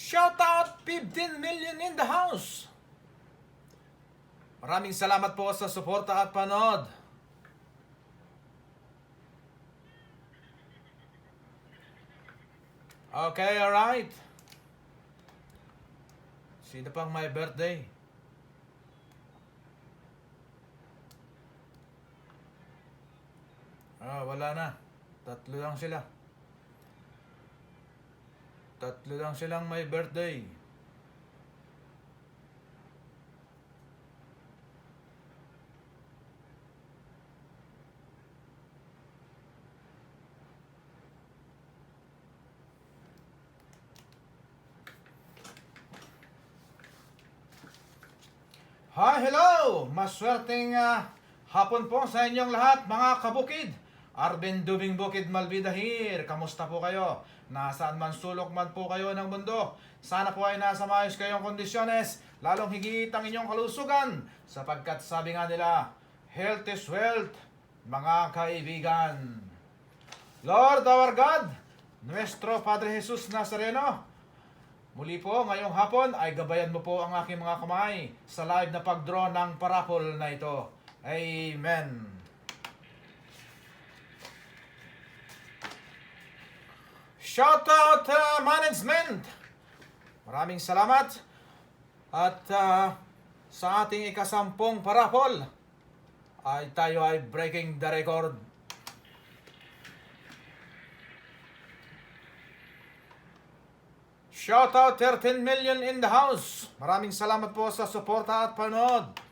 Shout out 15 million in the house. Maraming salamat po sa suporta at panood. Okay, alright. Sino pang may birthday? Wala na. Tatlo lang sila. Tatlo lang silang may birthday. Hi, hello! Maswerteng hapon po sa inyong lahat, mga kabukid. Arben Dubing Bukid Malbida here. Kamusta po kayo? Nasaan man sulok man po kayo ng mundo. Sana po ay nasa maayos kayong kondisyones, lalong higit ang inyong kalusugan, sapagkat sabi nga nila, health is wealth, mga kaibigan. Lord our God, Nuestro Padre Jesus Nazareno, muli po, ngayong hapon ay gabayan mo po ang aking mga kamay sa live na pag-draw ng parapol na ito. Amen. Shout out management! Maraming salamat. At sa ating ikasampung parapol ay tayo ay breaking the record. Shout out 13 million in the house. Maraming salamat po sa suporta at panood.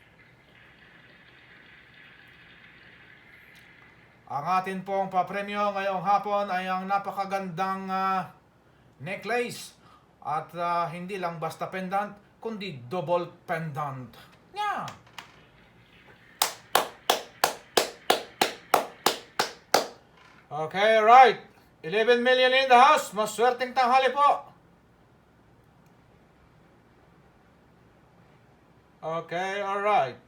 Ang atin pong papremyo ngayong hapon ay ang napakagandang necklace. At hindi lang basta pendant, kundi double pendant. Yeah. Okay, right. 11 million in the house. Maswerteng tanghali po. Okay, alright.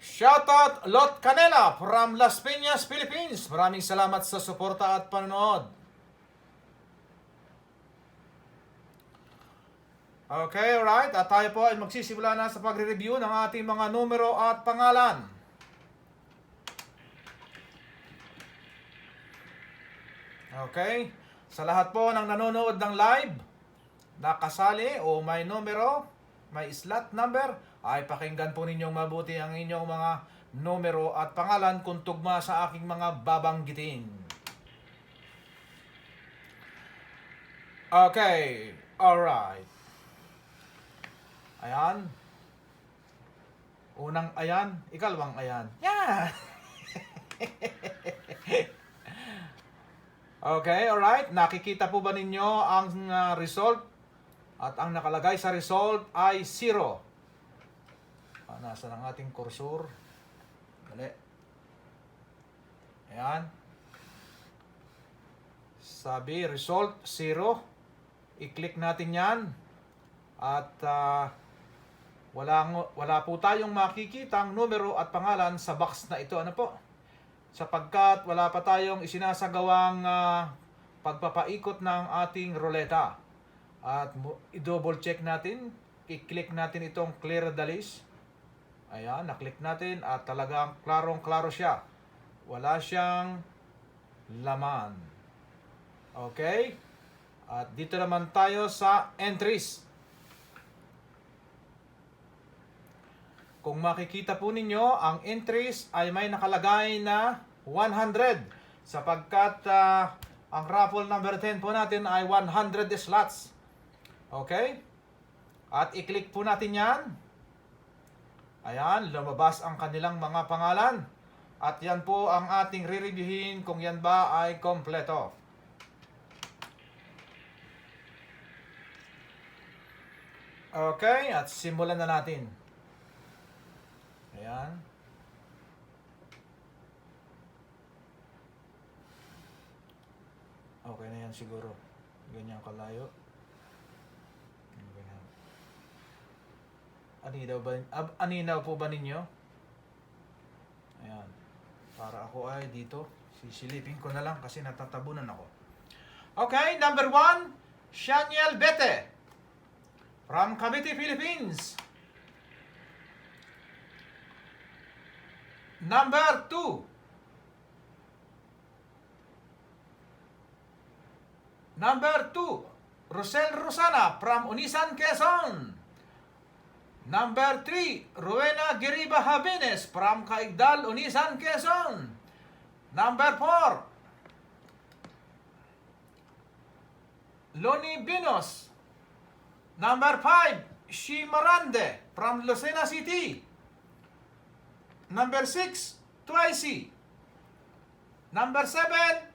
Shoutout Lot Canela from Las Piñas, Philippines. Maraming salamat sa suporta at panonood. Okay, alright. At tayo po ay magsisimula na sa pagre-review ng ating mga numero at pangalan. Okay. Sa lahat po ng nanonood ng live, nakasali o may numero, may slot number, ay pakinggan po ninyong mabuti ang inyong mga numero at pangalan kung tugma sa aking mga babanggitin. Okay, alright. Ayan. Unang ayan, ikalawang ayan. Yeah! Okay, alright. Nakikita po ba ninyo ang result? At ang nakalagay sa result ay 0. Nasa ang ating cursor. Dali. Ayan. Sabi, result 0. I-click natin yan. At wala po tayong makikitang numero at pangalan sa box na ito. Ano po? Sapagkat wala pa tayong isinasagawang pagpapaikot ng ating ruleta. At i-double check natin, i-click natin itong clear the list. Ayan, na-click natin at talagang klarong-klaro siya. Wala siyang laman. Okay? At dito naman tayo sa entries. Kung makikita po ninyo, ang entries ay may nakalagay na 100. Sapagkat ang raffle number 10 po natin ay 100 slots. Okay? At i-click po natin yan. Ayan, lumabas ang kanilang mga pangalan. At yan po ang ating re-reviewin kung yan ba ay kompleto. Okay, at simulan na natin. Ayan. Okay na yan siguro. Ganyan kalayo. Aninaw po ba ninyo? Ayan. Para ako ay dito. Sisilipin ko na lang kasi natatabunan ako. Okay, number 1. Shaniel Bete from Cavite, Philippines. Number 2. Rosel Rosana from Unisan, Quezon. Number 3, Rowena Giriba Habines from Caigdal, Unisan, Quezon. Number 4, Loni Binos. Number 5, Shi Marande from Lucena City. Number 6, Twice. Number 7,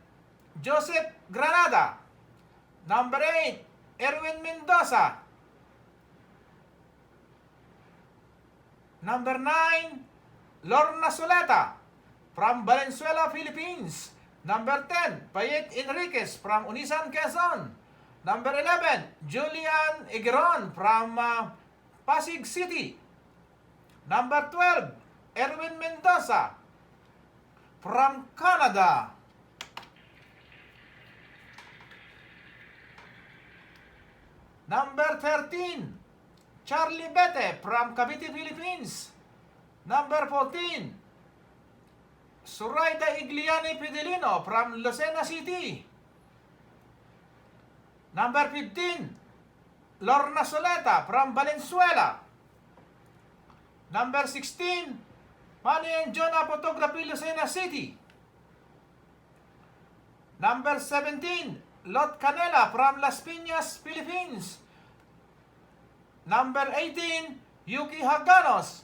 Joseph Granada. Number 8, Erwin Mendoza. Number 9, Lorna Soleta from Valenzuela, Philippines. Number 10, Payet Enriquez from Unisan, Quezon. Number 11, Julian Igron from Pasig City. Number 12, Erwin Mendoza from Canada. Number 13, Charlie Bete from Cavite, Philippines. Number 14, Suraida Igliani Fidelino from Lucena City. Number 15, Lorna Soleta from Valenzuela. Number 16, Manny and Jonah Photography, Lucena City. Number 17, Lot Canela from Las Piñas, Philippines. Number 18, Yuki Haganos.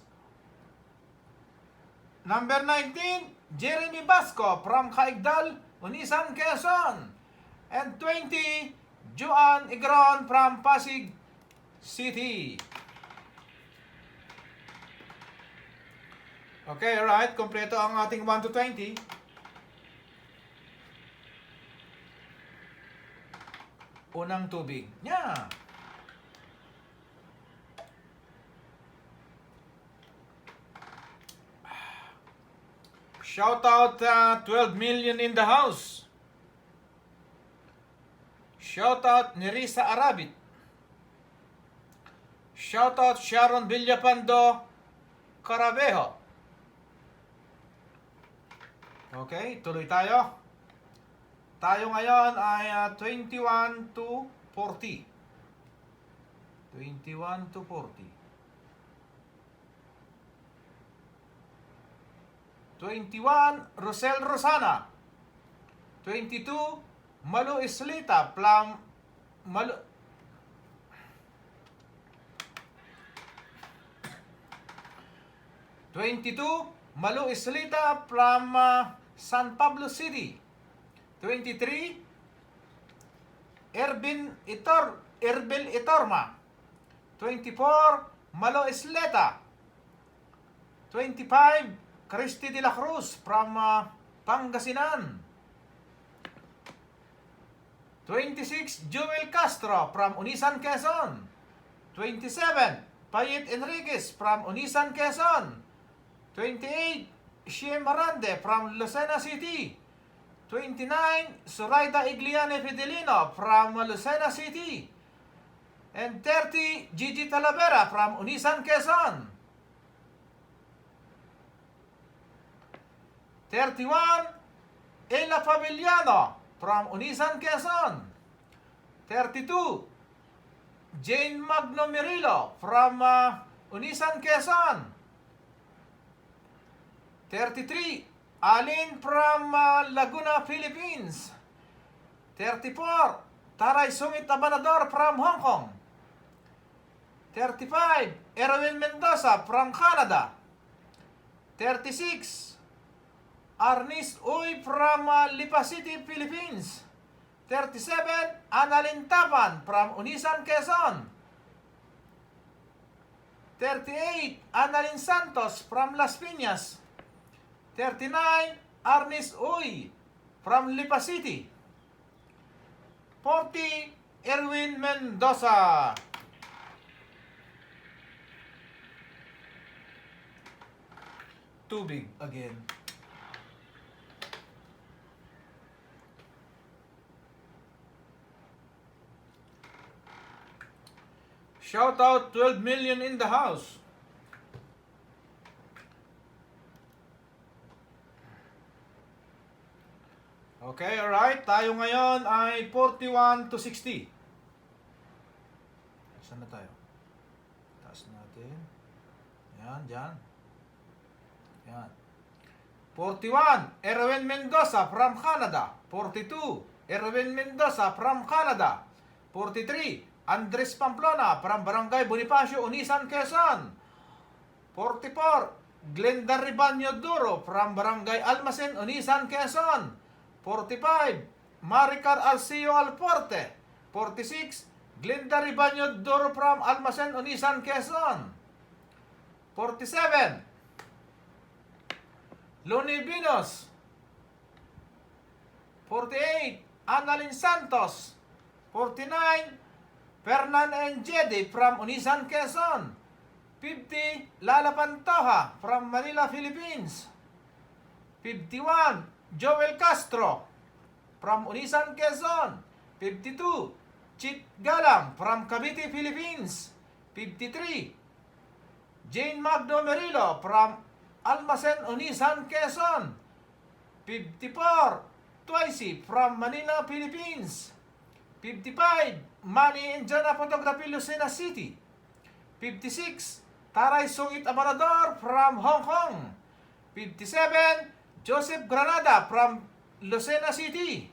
Number 19, Jeremy Basco from Caigdal, Unisan, Quezon. And 20, Juan Igron from Pasig City. Okay, alright. Kompleto ang ating 1 to 20. Unang tubig. Yeah. Shout out 12 million in the house. Shout out Nerissa Arabit. Shout out Sharon Villapando Carabejo. Okay, tuloy tayo. Tayo ngayon ay 21 to 40. 21 to 40. 21, Rosel Rosana. 22, Malu Islita, Plum, Malu, 22, Malu Islita from San Pablo City. 23, Erbil Itorma. 24, Malo Isleta. 25, Christy de la Cruz from Pangasinan. 26, Joel Castro from Unisan, Quezon. 27, Payet Enriquez from Unisan, Quezon. 28, Shie Marande from Lucena City. 29, Suraida Igliane Fidelino from Lucena City. And 30, Gigi Talavera from Unisan, Quezon. 31, Ella Fabigliano from Unisan, Quezon. 32, Jane Magno Mirillo from Unisan, Quezon. 33, Alin from Laguna, Philippines. 34, Taray Sumit Abanador from Hong Kong. 35, Erwin Mendoza from Canada. 36, Arnis Uy from Lipa City, Philippines. 37, Annalyn Tapan from Unisan, Quezon. 38, Annalyn Santos from Las Piñas. 39, Arnis Uy from Lipa City. 40, Erwin Mendoza. Tubig again. Shout out 12 million in the house. Okay, alright. Tayo ngayon ay 41 to 60. Saan na tayo? Taas natin. Yan, dyan. Yan. 41, Erwin Mendoza from Canada. 42, Erwin Mendoza from Canada. 43, Andres Pamplona from Barangay Bonifacio, Unisan, Quezon. 44, Glenda Ribaño Duro from Barangay Almacen, Unisan, Quezon. 45, Maricar Alcio Alporte. 46, Glenda Ribaño Duro from Almacen, Unisan, Quezon. 47, Loni Binos. 48, Annalyn Santos. 49, Fernan Enjedi from Unisan, Quezon. 50, Lala Pantoja from Manila, Philippines. 51, Joel Castro from Unisan, Quezon. 52, Chit Galang from Cavite, Philippines. 53, Jane Magno Merillo from Almacen, Unisan, Quezon. 54, Twice from Manila, Philippines. 55, Manny Indiana Photography, Lucena City. 56, Taray Sungit Amarador from Hong Kong. 57, Joseph Granada from Lucena City.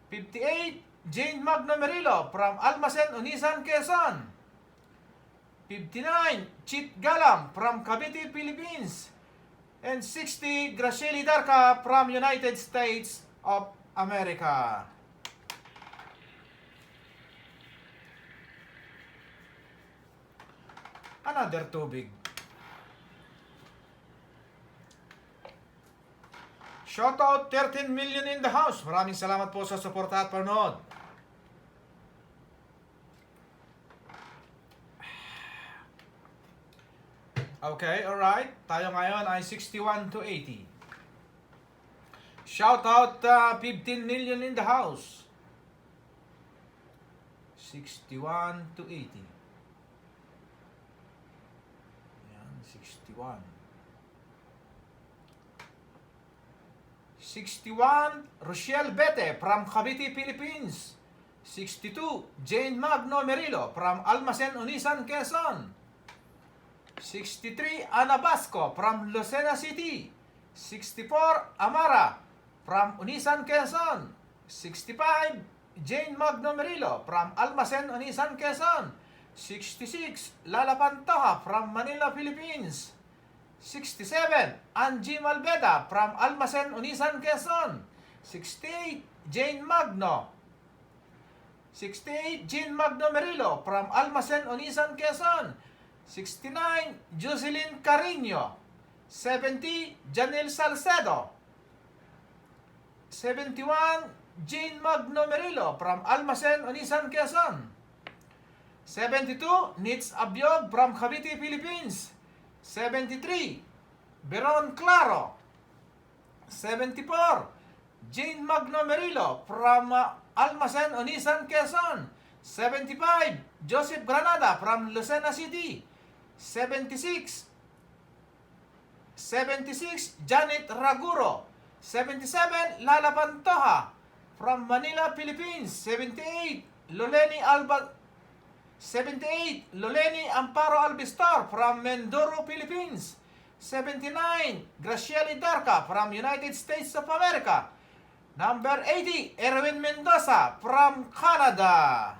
58, Jane Magno Merillo from Almacen, Unisan, Quezon. 59, Chit Galang from Cavite, Philippines. And 60, Gracieli Darca from United States of America. Another tubig. Shoutout 13 million in the house. Maraming salamat po sa suporta at panonood. Okay, alright. Tayo ngayon ay 61 to 80. Shoutout 15 million in the house. 61 to 80. Yan, 61. 61, Rochelle Bete from Cavite, Philippines. 62, Jane Magno Merillo from Almacen, Unisan, Quezon. 63, Ana Basco from Lucena City. 64, Amara from Unisan, Quezon. 65, Jane Magno Merillo from Almacen, Unisan, Quezon. 66, Lala Pantoja from Manila, Philippines. 67, Angie Malveda from Almacen, Unisan, Quezon. 68, Jane Magno. 68, Jane Magno Merillo from Almacen, Unisan, Quezon. 69, Jocelyn Carino. 70, Janelle Salcedo. 71, Jane Magno Merillo from Almacen, Unisan, Quezon. 72, Nitz Abiog from Cavite, Philippines. 73, Beron Claro. 74, Jane Magno Merillo from Almacen, Unisan, Quezon. 75, Joseph Granada from Lucena City. 76, Janet Raguro. 77, Lala Pantoja from Manila, Philippines. 78, Loleni Amparo Albistor from Mindoro, Philippines. 79, Gracieli Darca from United States of America. Number 80, Erwin Mendoza from Canada.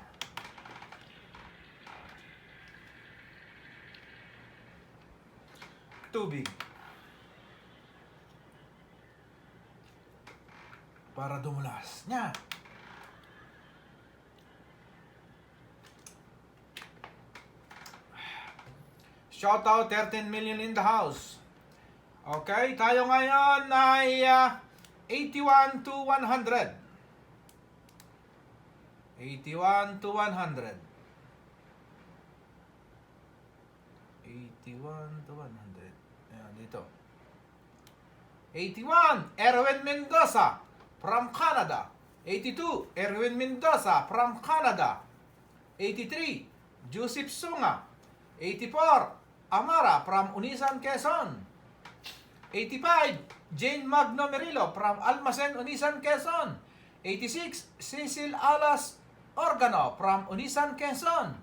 Tubig. Para dumulas. Nya. Shoutout 13 million in the house. Okay, tayo ngayon ay 81 to 100. 81 to 100. 81 to 100. Ayan, dito. 81, Erwin Mendoza from Canada. 82, Erwin Mendoza from Canada. 83, Joseph Sunga. 84, Amara from Unisan, Quezon. 85, Jane Magno Merillo from Almacen, Unisan, Quezon. 86, Cecil Alas Organo from Unisan, Quezon.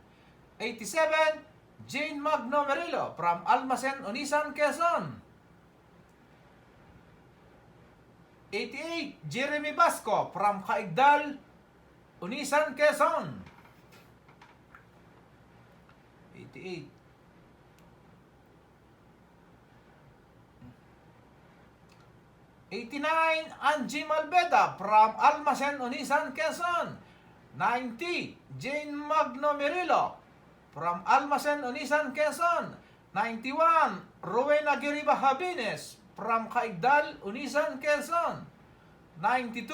87, Jane Magno Merillo from Almacen, Unisan, Quezon. 88, Jeremy Basco from Caigdal, Unisan, Quezon. 88. 89, Angie Malbeda from Almacen, Unisan, Quezon. 90, Jane Magno Merillo from Almacen, Unisan, Quezon. 91, Rowena Giriba Habines from Caigdal, Unisan, Quezon. 92,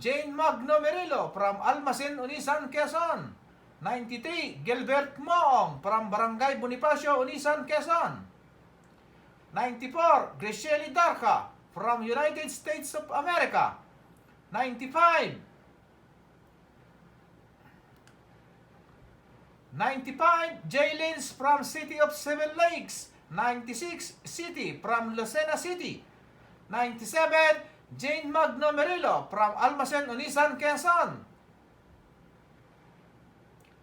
Jane Magno Merillo from Almacen, Unisan, Quezon. 93, Gilbert Moong from Barangay Bonifacio, Unisan, Quezon. 94, Gracieli Darca from United States of America. 95, 95, Jaylins from City of Seven Lakes. 96, City from Lucena City. 97, Jane Magno Merillo from Almacen, Unisan, Quezon.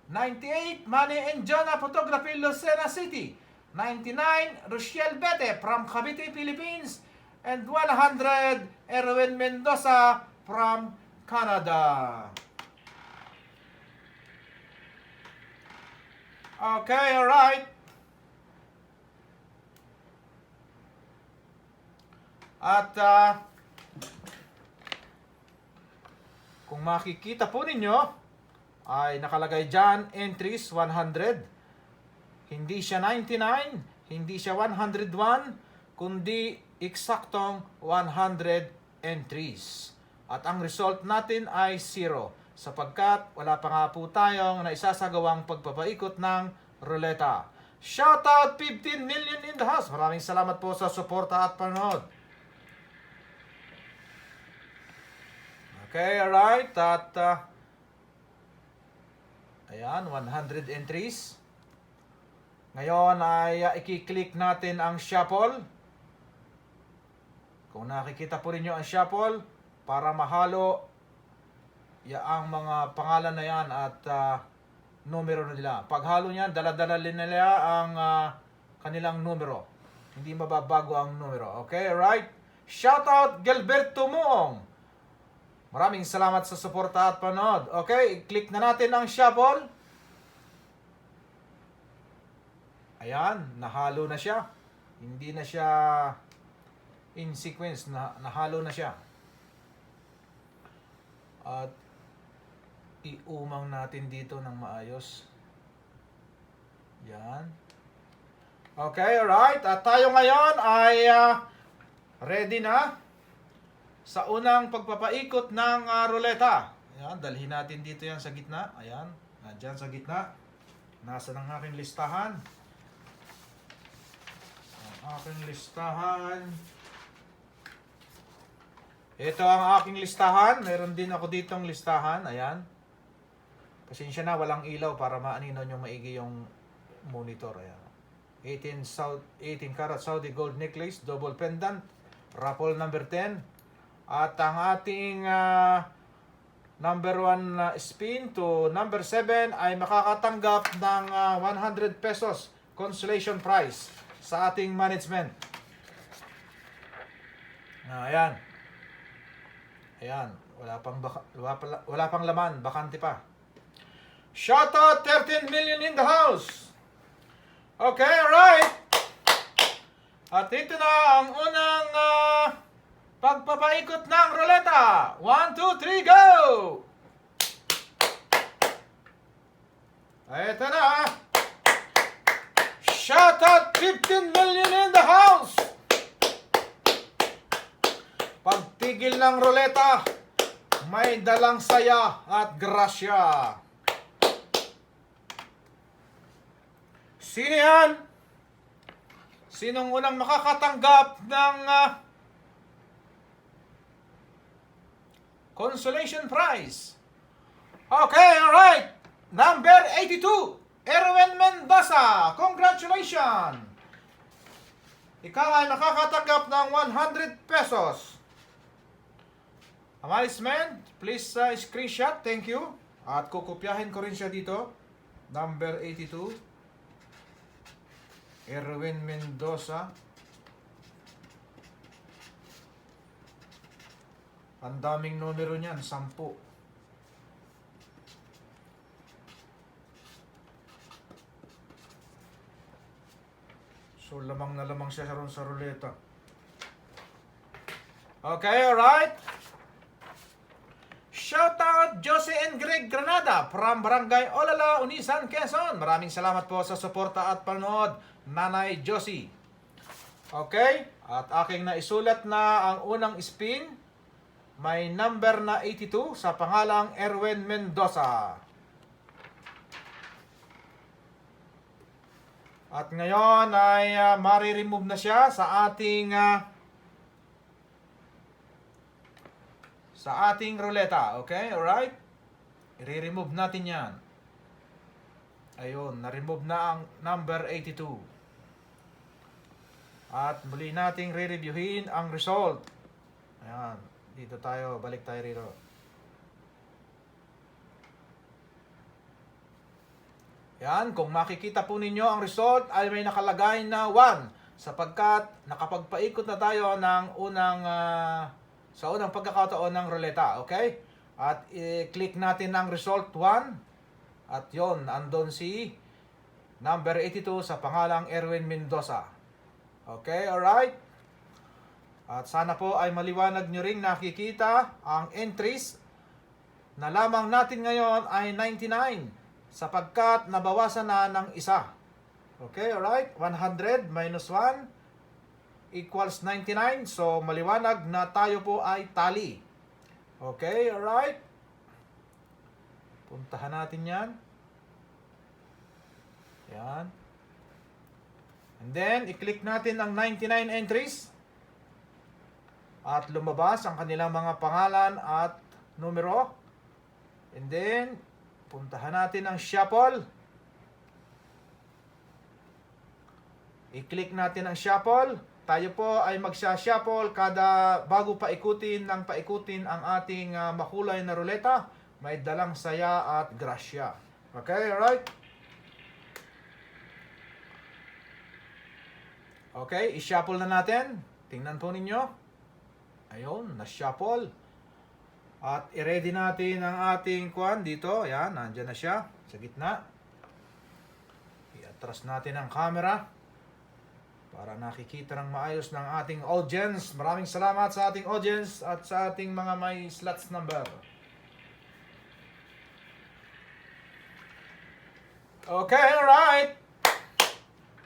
98, Manny and Jonah Photography, Lucena City. 99, Rochelle Bete from Cavite, Philippines. And 100, Erwin Mendoza from Canada. Okay, alright. At kung makikita po ninyo, ay nakalagay dyan, entries 100. Hindi siya 99, hindi siya 101, kundi eksaktong 100 entries. At ang result natin ay 0, sapagkat wala pa nga po tayong naisasagawang pagpapaikot ng ruleta. Shoutout 15 million in the house. Maraming salamat po sa suporta at panonood. Okay, alright. At ayan, 100 entries. Ngayon ay i-click natin ang shuffle. Kung nakikita po rin nyo ang shuffle, para mahalo ang mga pangalan na yan at numero nila. Paghalo niyan, dala-dala nila ang kanilang numero. Hindi mababago ang numero. Okay, right? Shoutout Gilberto Moong. Maraming salamat sa suporta at panood. Okay, click na natin ang shuffle. Ayan, nahalo na siya. Hindi na siya in sequence, nahalo na siya. At iumang natin dito ng maayos. Yan. Okay, alright. At tayo ngayon ay ready na sa unang pagpapaikot ng ruleta. Ayan, dalhin natin dito yan sa gitna. Ayan, nandyan sa gitna. Nasa ng aking listahan. Ang aking listahan. Ito ang aking listahan. Meron din ako ditong listahan. Ayan. Pasensya na, walang ilaw para maaninon yung maigi yung monitor. Ayan. 18 karat Saudi gold necklace, double pendant, raffle number 10. At ang ating number 1 spin to number 7 ay makakatanggap ng 100 pesos consolation prize sa ating management. Ayan. Ayan. Wala pang laman. Bakante pa. Shoutout 13 million in the house. Okay, alright. At ito na ang unang pagpapaikot ng ruleta. 1, 2, 3, go! Ito na. Shoutout 15 million in the house. Pagtigil ng ruleta, may dalang saya at grasya. Sino yan? Sinong unang makakatanggap ng consolation prize? Okay, alright. Number 82. Erwin Mendoza, congratulations! Ikaw ay nakakatanggap ng 100 pesos. Management, please screenshot. Thank you. At kukopyahin ko rin siya dito. Number 82. Erwin Mendoza. Ang daming numero niyan, 10. So, lamang na lamang siya sa ruleta. Okay, alright. Shoutout Jose and Greg Granada from Barangay Olala, Unisan, Quezon. Maraming salamat po sa suporta at panood, Nanay Josie. Okay, at aking naisulat na ang unang spin. May number na 82 sa pangalang Erwin Mendoza. At ngayon ay mari-remove na siya sa ating ruleta. Okay, alright? I-remove natin yan. Ayun, na-remove na ang number 82. At muli nating re-reviewin ang result. Ayan, dito tayo, balik tayo rito. Yan, kung makikita po ninyo ang result ay may nakalagay na 1 sapagkat nakapagpaikot na tayo ng sa unang pagkakataon ng ruleta, okay? At i-click natin ang result 1 at yon, andon si number 82 sa pangalang Erwin Mendoza. Okay, alright? At sana po ay maliwanag nyo ring nakikita ang entries na lamang natin ngayon ay 99 sapagkat nabawasan na ng isa. Okay, alright? 100 minus 1 equals 99. So, maliwanag na tayo po ay tali. Okay, alright? Puntahan natin yan. Yan. And then, i-click natin ang 99 entries. At lumabas ang kanilang mga pangalan at numero. And then, puntahan natin ang shuffle. I-click natin ang shuffle. Tayo po ay magsha-shuffle bago paikutin ng paikutin ang ating makulay na ruleta. May dalang saya at grasya. Okay, alright? Okay, i-shuffle na natin. Tingnan po ninyo. Ayun, na-shuffle. At i-ready natin ang ating kwan dito. Ayan, nandyan na siya sa gitna. I-atras natin ang camera para nakikita ng maayos ng ating audience. Maraming salamat sa ating audience at sa ating mga may slots number. Okay, alright.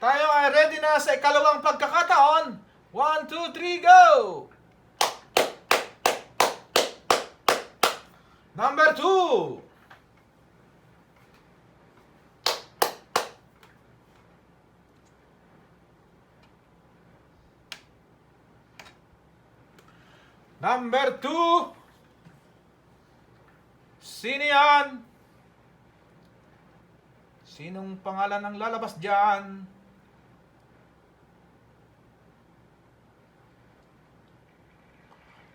Tayo ay ready na sa ikalawang pagkakataon. 1, 2, 3, go! Number 2. Number 2. Sino yan? Sinong pangalan ang lalabas dyan?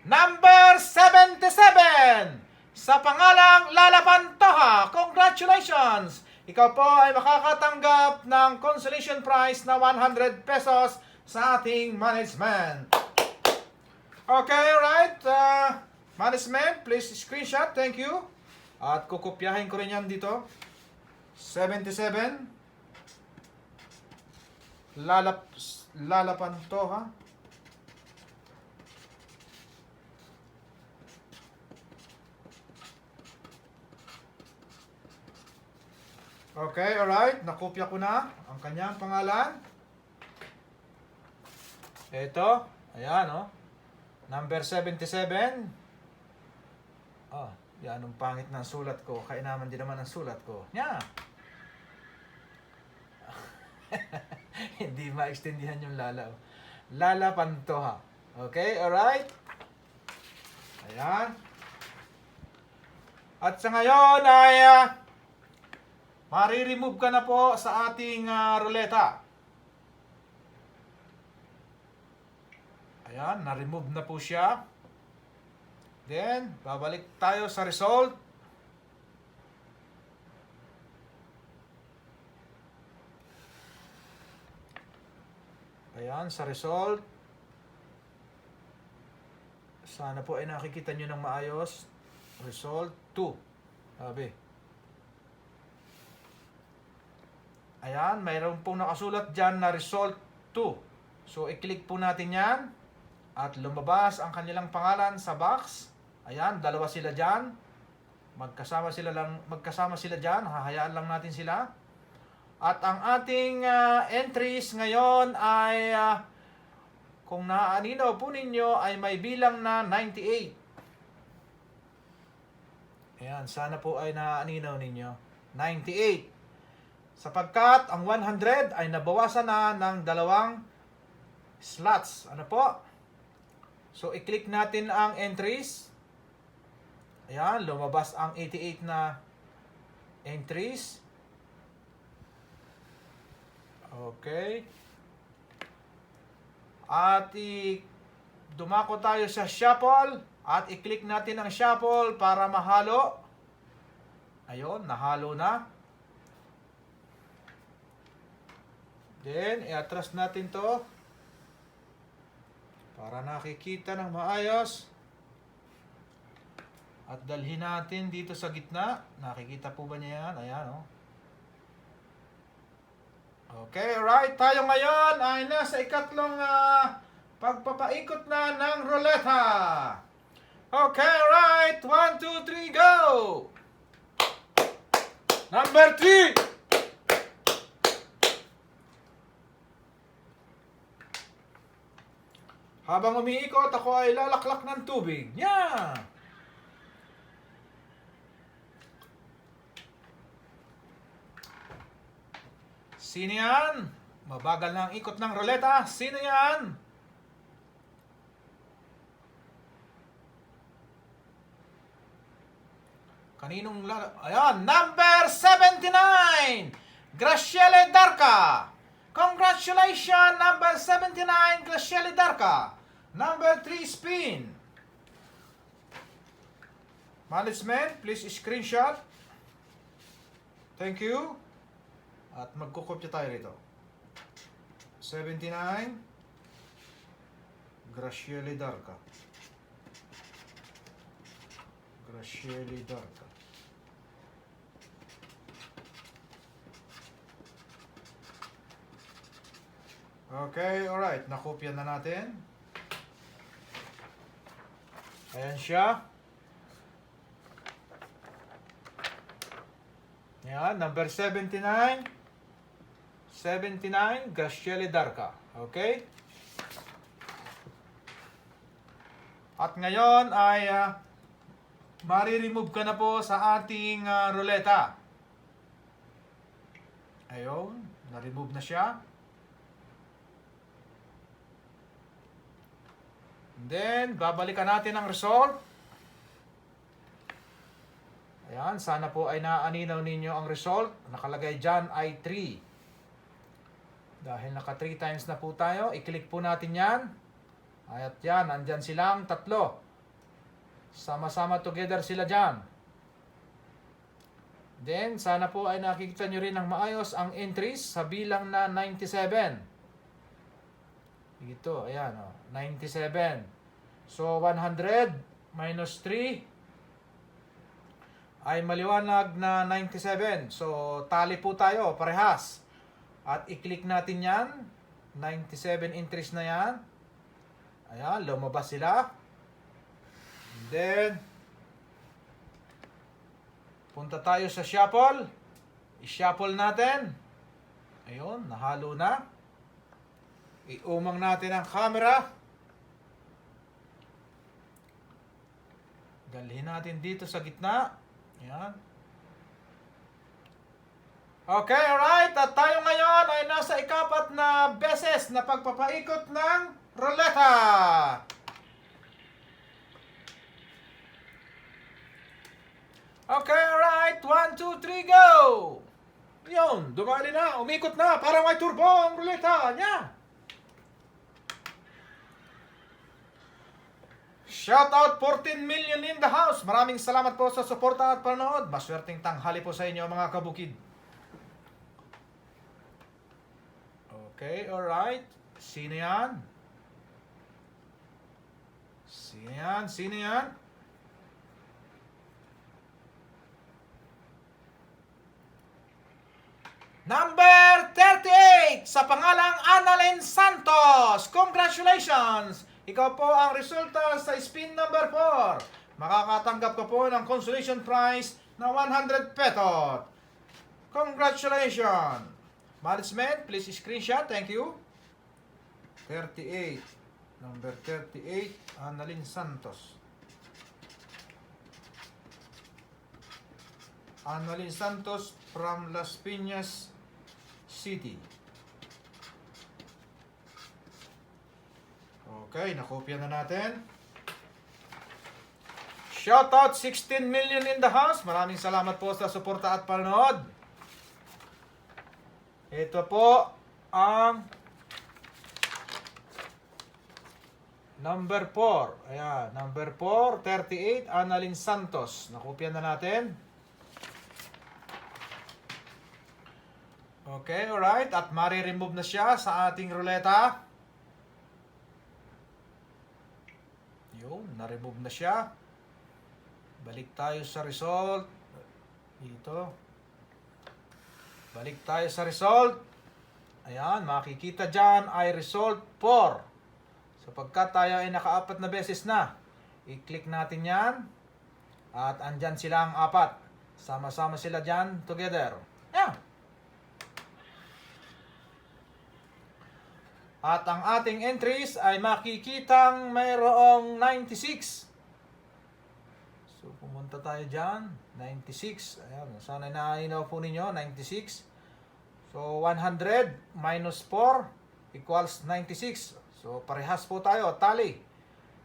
Number 77. Sa pangalang Lala Pantoja, congratulations! Ikaw po ay makakatanggap ng consolation prize na 100 pesos sa ating management. Okay, right. Management, please screenshot. Thank you. At kukopyahin ko rin yan dito. 77. Lala Pantoja. Okay, alright. Nakopya ko na ang kanyang pangalan. Ito. Ayan, oh. Number 77. Oh, yan ang pangit ng sulat ko. Kainaman din naman ang sulat ko. Yeah. Hindi ma-extendihan yung Lala. Lala Pantoja. Okay, alright. Ayan. At sa ngayon ay Mari-remove ka na po sa ating ruleta. Ayan, na-remove na po siya. Then, babalik tayo sa result. Ayan, sa result. Sana po ay nakikita nyo ng maayos. Result 2. Sabi. Ayan, mayroon pong nakasulat dyan na result 2. So, i-click po natin yan. At lumabas ang kanilang pangalan sa box. Ayan, dalawa sila dyan. Magkasama sila dyan. Hahayaan lang natin sila. At ang ating entries ngayon ay, kung naaaninaw po ninyo, ay may bilang na 98. Ayan, sana po ay naaaninaw ninyo. 98. Sapagkat ang 100 ay nabawasan na ng 2 slots. Ano po? So, i-click natin ang entries. Ayan, lumabas ang 88 na entries. Okay. At dumako tayo sa shuffle. At i-click natin ang shuffle para mahalo. Ayun, nahalo na. Then, i-atras natin to. Para nakikita ng maayos. At dalhin natin dito sa gitna. Nakikita po ba niya yan? Ayan, oh. Okay, alright. Tayo ngayon ay nasa ikatlong pagpapaikot na ng ruleta. Okay, alright. 1, 2, 3, go! Number 3! Habang umiikot, ako ay lalaklak ng tubig. Yeah! Sino yan? Mabagal na ang ikot ng ruleta. Sino yan? Kaninong ayan, number 79! Graciele Darca! Congratulations, number 79, Graciele Darca. Number 3, spin. Management, please screenshot. Thank you. At magkukopya tayo rito. 79, Graciele Darca. Graciele Darca. Okay, alright. Nakopya na natin. Ayan siya. Ayan, number 79. 79, Graciele Darca. Okay? At ngayon ay mari-remove ka na po sa ating ruleta. Ayun, na-remove na siya. Then, babalikan natin ang result. Ayan, sana po ay naaninaw ninyo ang result. Nakalagay dyan ay 3. Dahil naka 3 times na po tayo, i-click po natin yan. At yan, andyan silang 3. Sama-sama together sila dyan. Then, sana po ay nakikita nyo rin ng maayos ang entries sa bilang na 97. Dito, ayan, 97. So, 100 minus 3 ay maliwanag na 97. So, tali po tayo, parehas. At i-click natin yan. 97 entries na yan. Ayan, lumabas sila. And then, punta tayo sa shuffle. I-shuffle natin. Ayun, nahalo na. I-umang natin ang camera. Dalhin natin dito sa gitna. Ayan. Okay, alright. At tayo ngayon ay nasa ikapat na beses na pagpapaikot ng ruleta. Okay, alright. 1, 2, 3, go! Yun, dumali na, umikot na, para may turbo ang ruleta niya. Shoutout 14 million in the house. Maraming salamat po sa suporta at panonood. Maswerteng tanghali po sa inyo mga kabukid. Okay, alright. Sino yan? Sino yan? Sino yan? Number 38 sa pangalang Annalyn Santos. Congratulations! Ikaw po ang resulta sa spin number 4. Makakatanggap ka po ng consolation prize na 100 petot. Congratulations! Management, please screenshot. Thank you. 38. Number 38, Annalyn Santos. Annalyn Santos from Las Piñas City. Okay, nakopya na natin. Shoutout 16 million in the house. Maraming salamat po sa suporta at panonood. Ito po ang number 4. Ayan, number 4, 38, Annalyn Santos. Nakopya na natin. Okay, alright. At mari-remove na siya sa ating ruleta. Yun, na-remove na siya. Balik tayo sa result. Dito. Balik tayo sa result. Ayan, makikita dyan ay result 4. Sapagkat tayo ay naka-4 na beses na. I-click natin yan. At andyan sila ang 4. Sama-sama sila dyan together. Ayan. At ang ating entries ay makikitang mayroong 96. So, pumunta tayo dyan. 96. Ayan. Sana nainaw po ninyo. 96. So, 100 minus 4 equals 96. So, parehas po tayo. Tally.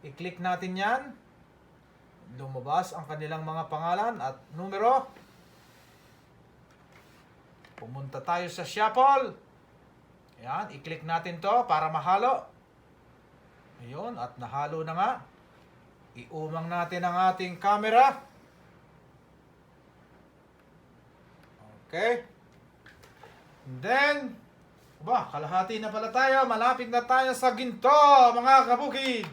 I-click natin yan. Lumabas ang kanilang mga pangalan at numero. Pumunta tayo sa shuffle. Ayan, i-click natin to para mahalo. Ayun, at nahalo na nga. Iumang natin ang ating camera. Okay. And then, kalahati na pala tayo. Malapit na tayo sa ginto, mga kabukid.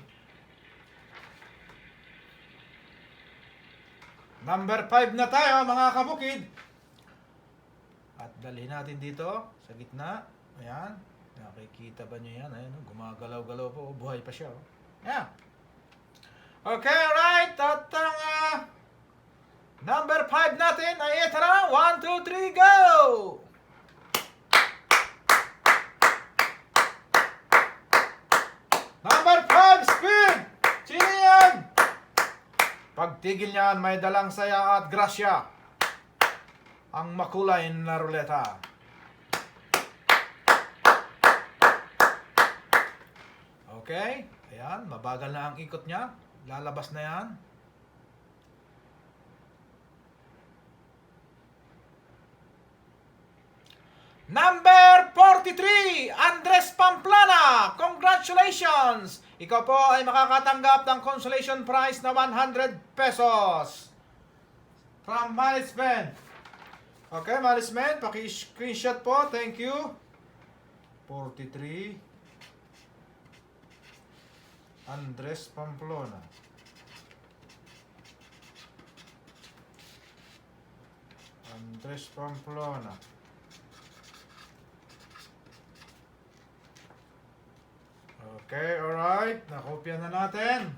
Number 5 na tayo, mga kabukid. At dalhin natin dito sa gitna. Ayan. Nakikita ba nyo yan? Ayan, gumagalaw-galaw po. Buhay pa siya. Ayan. Okay, alright. At ang number 5 natin ay ito na. 1, 2, 3, go! Number 5, speed! Sino yan? Pagtigil niyan, may dalang saya at grasya. Ang makulay na ruleta. Okay, ayan, mabagal na ang ikot niya. Lalabas na yan. Number 43, Andres Pamplona. Congratulations! Ikaw po ay makakatanggap ng consolation prize na 100 pesos. From management. Okay, management, paki-screenshot po. Thank you. 43. Andres Pamplona. Andres Pamplona. Okay, alright. Nakopya na natin.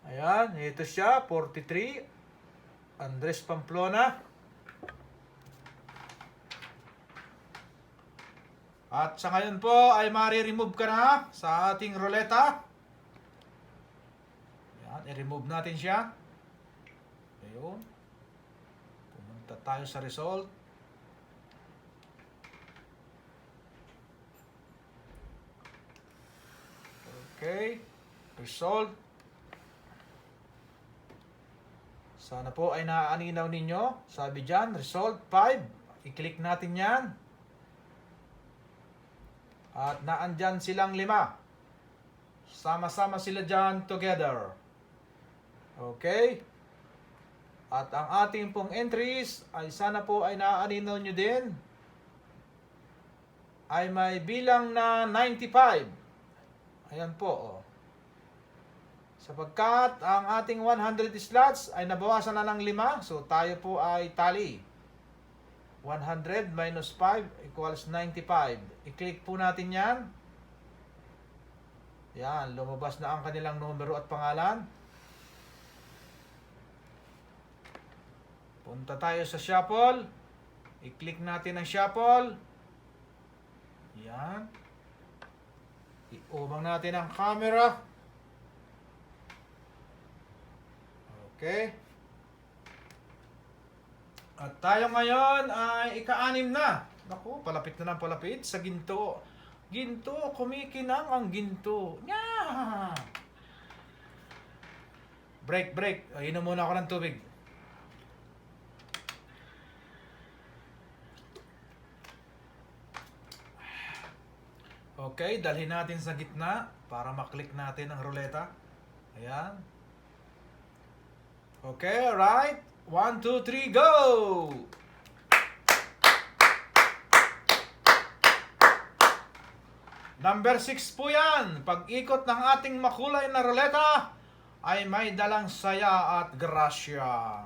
Ayan, ito siya, 43. Andres Pamplona. At sa ngayon po ay mari-remove ka na sa ating ruleta. Ayan, i-remove natin siya. Ayun. Pumunta tayo sa result. Okay. Result. Sana po ay naaaninaw ninyo. Sabi dyan, result 5. I-click natin yan. At naandyan silang 5. Sama-sama sila dyan together. Okay? At ang ating pong entries ay sana po ay naaaninaw nyo din. Ay may bilang na 95. Ayan po, oh. Sapagkat ang ating 100 slots ay nabawasan na ng 5, so tayo po ay tally. 100 minus 5 equals 95. I-click po natin yan. Yan, lumabas na ang kanilang numero at pangalan. Punta tayo sa shuffle. I-click natin ang shuffle. Yan. I-ubang natin ang camera. Okay. At tayo ngayon ay ika-6 na. Naku, palapit na ng palapit sa ginto. Ginto, kumikinang ang ginto. Nya! Break. Inom muna ako ng tubig. Okay, dalhin natin sa gitna para maklik natin ang ruleta. Ayan. Okay, alright. 1, 2, 3, go! Number 6 po yan. Pag-ikot ng ating makulay na ruleta ay may dalang saya at grasya.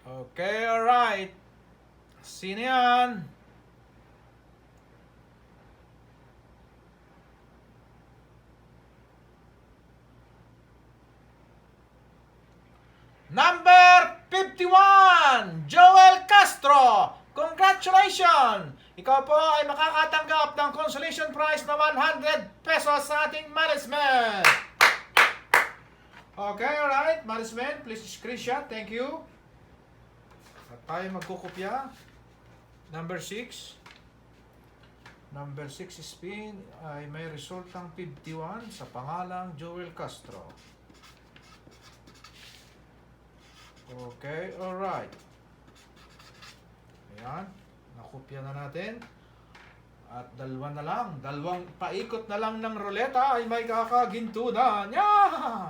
Okay, alright. Sino yan? Number 51, Joel Castro. Congratulations! Ikaw po ay makakatanggap ng consolation prize na 100 pesos sa ating management. Okay, alright. Management, please screenshot. Thank you. At tayo magkukopya. Number 6. Number 6 spin ay may resultang 51 sa pangalang Joel Castro. Okay, alright. Ayan, nakopya na natin. At dalawa na lang, dalawang paikot na lang ng ruleta ay may kakaginto na. Yeah!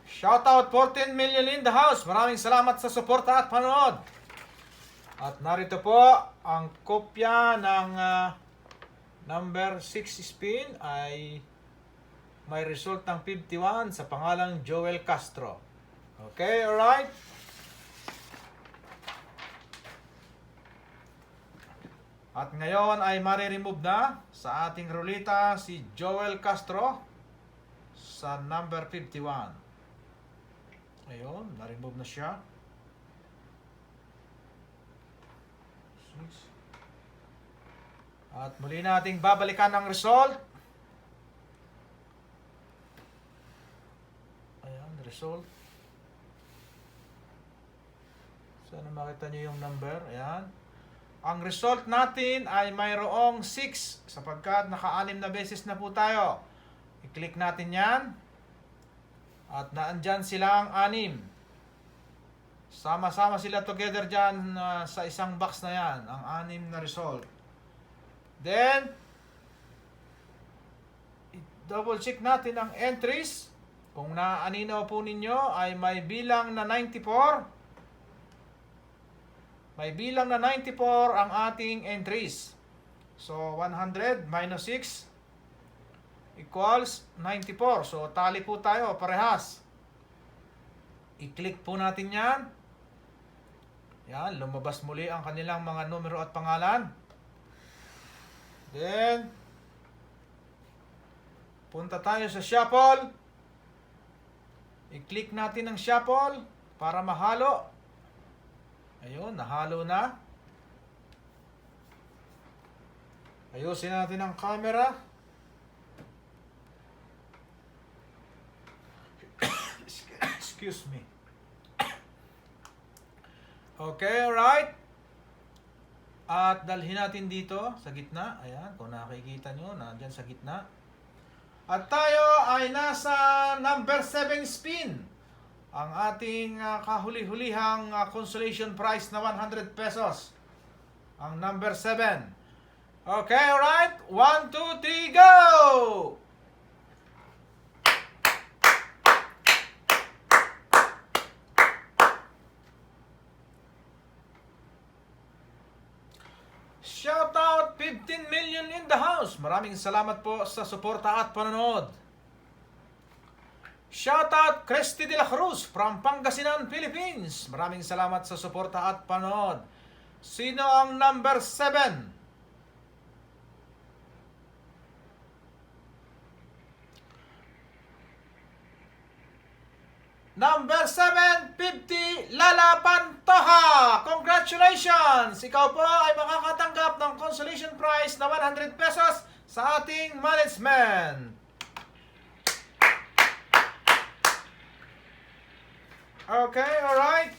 Shoutout 14 million in the house. Maraming salamat sa suporta at panood. At narito po ang kopya ng number 6 spin ay may result ng 51 sa pangalang Joel Castro. Okay, alright? At ngayon ay mare-remove na sa ating ruleta si Joel Castro sa number 51. Ayun, na-remove na siya. At muli nating babalikan ang result. Ayan, result. Sana makita nyo yung number. Ayan. Ang result natin ay mayroong 6 sapagkat naka-6 na beses na po tayo. I-click natin yan. At naandyan silang 6. Sama-sama sila together dyan sa isang box na yan. Ang 6 na result. Then, double check natin ang entries. Kung naaninaw po ninyo ay may bilang na 94. May bilang na 94 ang ating entries. So, 100 minus 6 equals 94. So, tally po tayo, parehas. I-click po natin yan. Yan, lumabas muli ang kanilang mga numero at pangalan. Then, punta tayo sa shuffle. I-click natin ang shuffle para mahalo. Ayun, nahalo na. Ayusin natin ang camera. Excuse me. Okay, alright. At dalhin natin dito sa gitna. Ayan, kung nakikita nyo, nandyan sa gitna. At tayo ay nasa number 7 spin. Ang ating kahuli-hulihang consolation prize na 100 pesos. Ang number 7. Okay, alright. 1, 2, 3, go! Shout out 15 million in the house. Maraming salamat po sa suporta at panonood. Shout out Cresty de la Cruz from Pangasinan, Philippines. Maraming salamat sa suporta at panonood. Sino ang number 7? Number 750, Lala Pantoja! Congratulations! Ikaw po ay makakatanggap ng consolation prize na 100 pesos sa ating management. Okay, alright.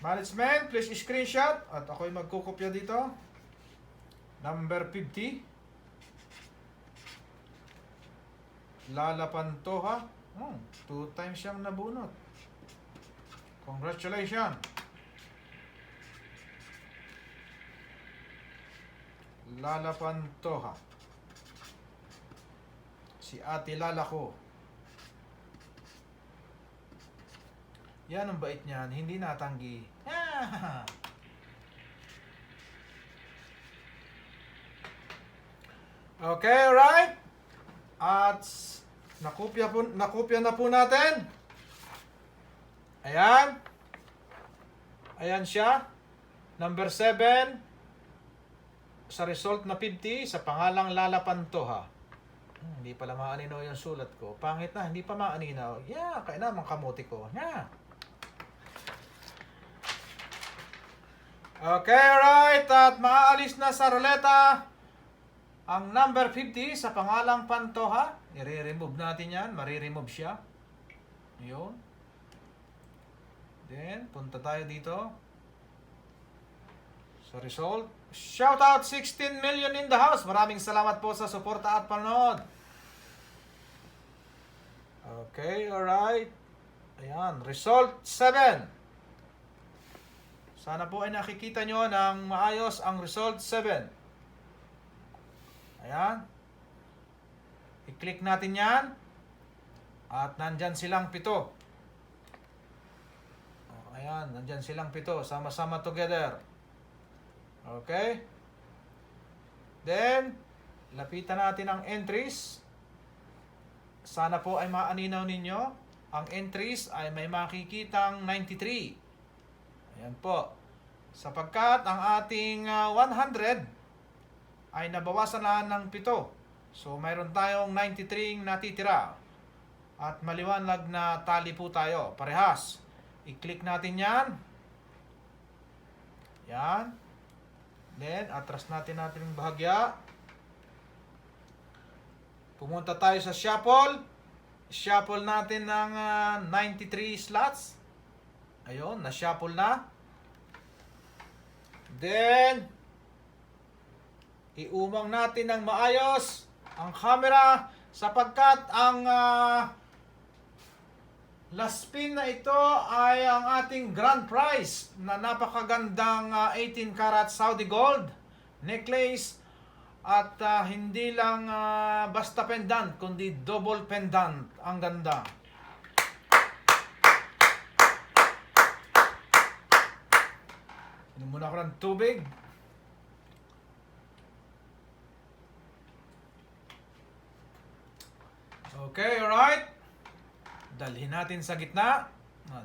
Management, please screenshot. At ako'y magkukopya dito. Number 50. Lala Pantoja. 2 times siyang nabunot. Congratulations. Lala Pantoja. Si Ate Lala ko. Yan ang bait niyan, hindi natanggi. Okay, right? At nakopya na po natin. Ayan. Ayan siya. Number 7. Sa result na 50, sa pangalang Lala Pantoja. Hindi pala maaninaw yung sulat ko. Pangit na, hindi pa maaninaw. Yeah, kaya naman kamuti ko. Yeah. Okay, right. At maaalis na sa ruleta ang number 50 sa pangalang Pantoja. I-remove natin yan. Mariremove siya. Yun. Then, punta tayo dito sa result. Shout out 16 million in the house. Maraming salamat po sa suporta at panonood. Okay, alright. Ayan, result 7. Sana po ay nakikita nyo ng maayos ang result 7. Ayan. I-click natin yan. At nandyan silang 7. Ayan, nandyan silang 7. Sama-sama together. Okay. Then, lapitan natin ang entries. Sana po ay maaninaw ninyo. Ang entries ay may makikitang 93. Ayan po. Sapagkat ang ating 100 ay nabawasan na ng 7. So, mayroon tayong 93 natitira. At maliwanag na tali po tayo. Parehas. I-click natin yan. Yan. Then, atras natin yung bahagya. Pumunta tayo sa shuffle. Shuffle natin ng 93 slots. Ayun, na-shuffle na. Then, iumang natin ng maayos ang camera sapagkat ang last spin na ito ay ang ating grand prize na napakagandang 18 karat Saudi gold necklace at hindi lang basta pendant kundi double pendant. Ang ganda. Inom muna ako ng tubig. Okay, alright. Dalhin natin sa gitna.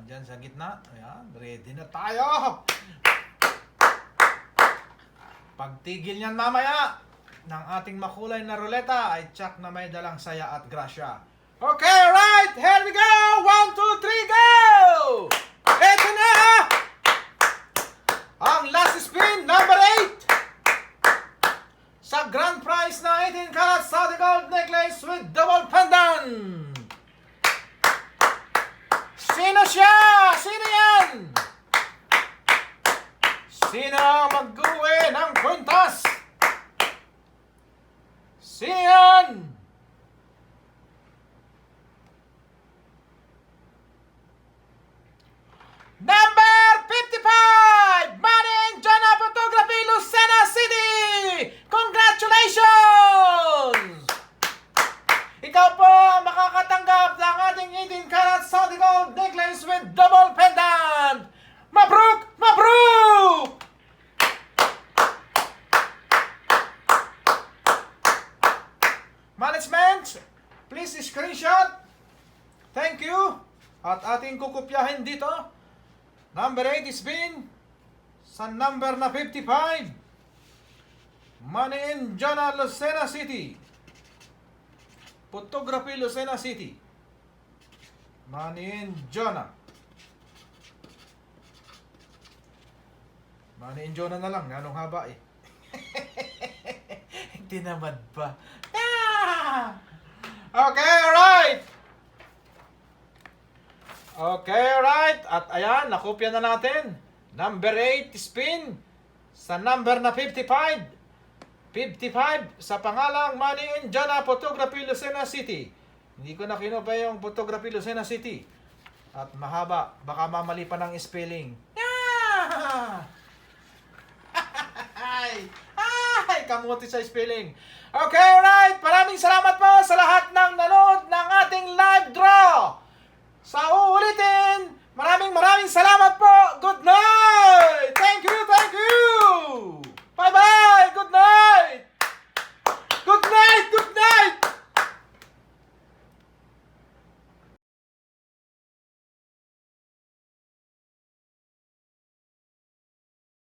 Diyan sa gitna. Ayan, ready na tayo. Pagtigil niyan mamaya ng ating makulay na ruleta ay tsak na may dalang saya at grasya. Okay, alright. Here we go. 1, 2, 3, go! Ito na! Ang last spin, number 8. Sa grand prize na 18 karat Saudi gold necklace with double pendant. Sino siya? Sino yan? Sino ang mag-uwi ng kwintas? Sino yan? solid gold necklace with double pendant. Mabruk! Mabruk! Management, please screenshot. Thank you. At ating kukopyahin dito. Number 8 is spin. Sa number na 55. Money in Jonah, Lucena City. Photography, Lucena City. Money in Jonah. Money in Jonah na lang. Anong haba eh. Tinamad pa. Ah! Okay, alright. Okay, alright. At ayan, nakopya na natin. Number 8, spin. Sa number na 55. 55 sa pangalang Money in Jonah, Photography, Lucena City. Hindi ko na kinupa yung Photography, Lucena City. At mahaba. Baka mamali pa ng spelling. Ah! Ay, kamuti sa spelling. Okay, alright. Maraming salamat po sa lahat ng nanood ng ating live draw. Sa uulitin, maraming salamat po. Good night. Thank you, thank you.